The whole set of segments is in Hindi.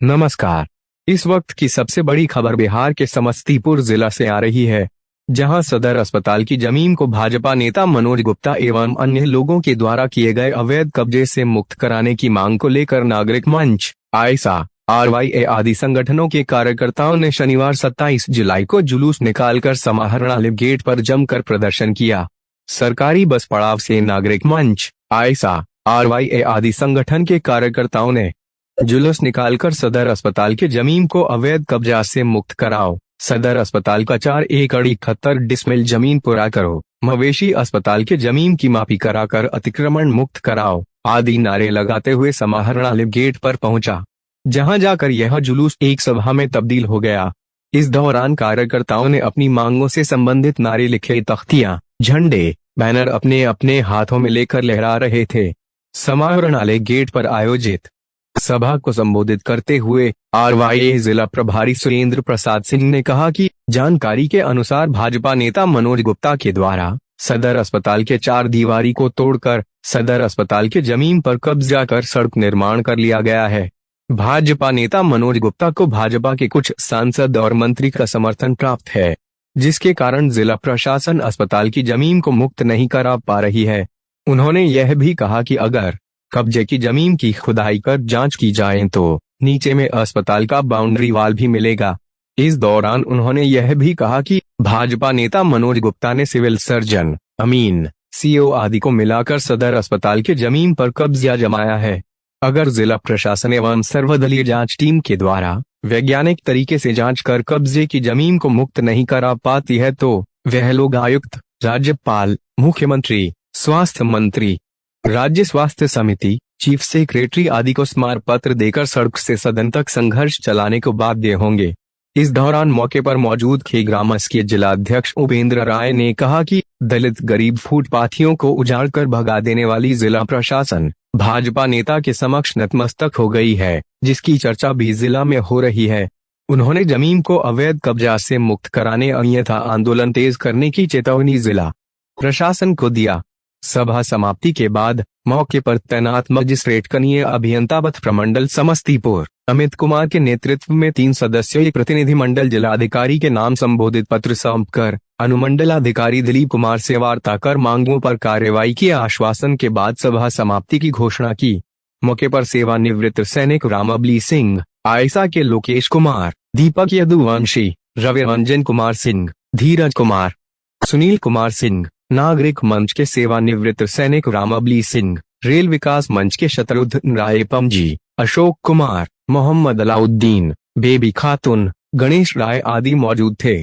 नमस्कार। इस वक्त की सबसे बड़ी खबर बिहार के समस्तीपुर जिला से आ रही है, जहां सदर अस्पताल की जमीन को भाजपा नेता मनोज गुप्ता एवं अन्य लोगों के द्वारा किए गए अवैध कब्जे से मुक्त कराने की मांग को लेकर नागरिक मंच, आयसा, RYA आदि संगठनों के कार्यकर्ताओं ने शनिवार 27 जुलाई को जुलूस निकालकर समाहरणालय गेट पर जमकर प्रदर्शन किया। सरकारी बस पड़ाव से नागरिक मंच, आयसा, RYA आदि संगठन के कार्यकर्ताओं ने जुलूस निकालकर सदर अस्पताल के जमीन को अवैध कब्जा से मुक्त कराओ, सदर अस्पताल का 4 एकड़ 71 डिसमिल जमीन पूरा करो, मवेशी अस्पताल के जमीन की मापी कराकर अतिक्रमण मुक्त कराओ आदि नारे लगाते हुए समाहरणालय गेट पर पहुंचा, जहां जाकर यह जुलूस एक सभा में तब्दील हो गया। इस दौरान कार्यकर्ताओं ने अपनी मांगों से संबंधित नारे लिखे तख्तियां, झंडे, बैनर अपने अपने हाथों में लेकर लहरा रहे थे। समाहरणालय गेट पर आयोजित सभा को संबोधित करते हुए RYA जिला प्रभारी सुरेंद्र प्रसाद सिंह ने कहा कि जानकारी के अनुसार भाजपा नेता मनोज गुप्ता के द्वारा सदर अस्पताल के 4 दीवारी को तोड़कर सदर अस्पताल के जमीन पर कब्जा कर सड़क निर्माण कर लिया गया है। भाजपा नेता मनोज गुप्ता को भाजपा के कुछ सांसद और मंत्री का समर्थन प्राप्त है, जिसके कारण जिला प्रशासन अस्पताल की जमीन को मुक्त नहीं करा पा रही है। उन्होंने यह भी कहा कि अगर कब्जे की जमीन की खुदाई कर जांच की जाए तो नीचे में अस्पताल का बाउंड्री वाल भी मिलेगा। इस दौरान उन्होंने यह भी कहा कि भाजपा नेता मनोज गुप्ता ने सिविल सर्जन, अमीन, CO आदि को मिलाकर सदर अस्पताल के जमीन पर कब्जा जमाया है। अगर जिला प्रशासन एवं सर्वदलीय जांच टीम के द्वारा वैज्ञानिक तरीके से जांच कर कब्जे की जमीन को मुक्त नहीं करा पाती है तो वह लोग आयुक्त, राज्यपाल, मुख्यमंत्री, स्वास्थ्य मंत्री, राज्य स्वास्थ्य समिति, चीफ सेक्रेटरी आदि को स्मारक पत्र देकर सड़क से सदन तक संघर्ष चलाने को बाध्य होंगे। इस दौरान मौके पर मौजूद खेग्रामस के जिलाध्यक्ष उपेंद्र राय ने कहा कि दलित गरीब फुटपाथियों को उजाड़ कर भगा देने वाली जिला प्रशासन भाजपा नेता के समक्ष नतमस्तक हो गई है, जिसकी चर्चा भी जिला में हो रही है। उन्होंने जमीन को अवैध कब्जा से मुक्त कराने अन्यथा आंदोलन तेज करने की चेतावनी जिला प्रशासन को दिया। सभा समाप्ति के बाद मौके पर तैनात मजिस्ट्रेट कनीय अभियंता पथ प्रमंडल समस्तीपुर अमित कुमार के नेतृत्व में 3 सदस्यीय प्रतिनिधिमंडल जिलाधिकारी के नाम संबोधित पत्र सौंपकर अनुमंडलाधिकारी दिलीप कुमार से वार्ता कर मांगों पर कार्रवाई के आश्वासन के बाद सभा समाप्ति की घोषणा की। मौके पर सेवानिवृत्त सैनिक रामबली सिंह, आयसा के लोकेश कुमार, दीपक यदुवंशी, रवि रंजन कुमार सिंह, धीरज कुमार, सुनील कुमार सिंह, नागरिक मंच के सेवानिवृत्त सैनिक रामबली सिंह, रेल विकास मंच के शत्रुघ्न राय पमजी, अशोक कुमार, मोहम्मद अलाउद्दीन, बेबी खातून, गणेश राय आदि मौजूद थे।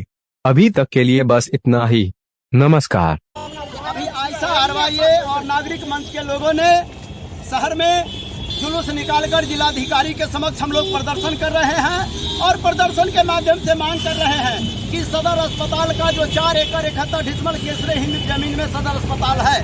अभी तक के लिए बस इतना ही। नमस्कार। अभी आयसा, RYA और नागरिक मंच के लोगों ने शहर में जुलूस निकालकर जिलाधिकारी के समक्ष हम लोग प्रदर्शन कर रहे हैं और प्रदर्शन के माध्यम से मांग कर रहे हैं कि सदर अस्पताल का जो 4 एकड़ 71 डिसमिल केसरे हिंद जमीन में सदर अस्पताल है,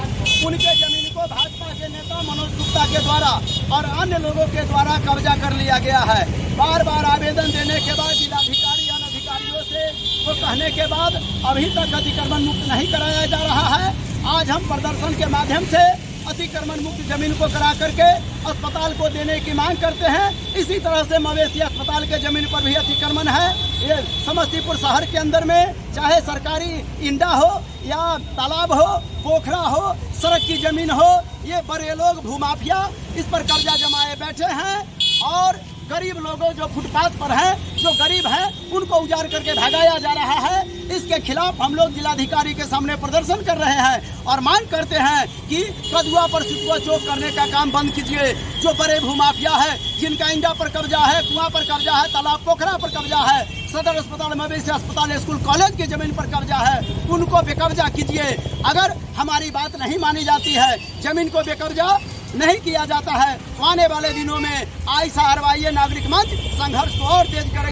उनके जमीन को भाजपा के नेता मनोज गुप्ता के द्वारा और अन्य लोगों के द्वारा कब्जा कर लिया गया है। बार बार आवेदन देने के बाद जिलाधिकारी अधिकारियों से वो कहने के बाद अभी तक अतिक्रमण मुक्त नहीं कराया जा रहा है। आज हम प्रदर्शन के माध्यम से अतिक्रमण मुक्त जमीन को करा करके अस्पताल को देने की मांग करते हैं। इसी तरह से मवेशी अस्पताल के जमीन पर भी अतिक्रमण है। ये समस्तीपुर शहर के अंदर में चाहे सरकारी इंडा हो या तालाब हो, पोखरा हो, सड़क की जमीन हो, ये बड़े लोग भूमाफिया इस पर कब्जा जमाए बैठे हैं और गरीब लोगों जो फुटपाथ पर हैं, जो गरीब हैं, उनको उजाड़ करके भगाया जा रहा है। इसके खिलाफ हम लोग जिलाधिकारी के सामने प्रदर्शन कर रहे हैं और मांग करते हैं कि कदुआ पर सितुआ चौक करने का काम बंद कीजिए। जो बड़े भूमाफिया है, जिनका इंडा पर कब्जा है, कुआं पर कब्जा है, तालाब पोखरा पर कब्जा है, सदर अस्पताल, मवेशी अस्पताल, स्कूल कॉलेज की जमीन पर कब्जा है, उनको बेकब्जा कीजिए। अगर हमारी बात नहीं मानी जाती है, जमीन को बेकब्जा नहीं किया जाता है, तो आने वाले दिनों में आयसा, RYA, नागरिक मंच संघर्ष को और तेज करेगा।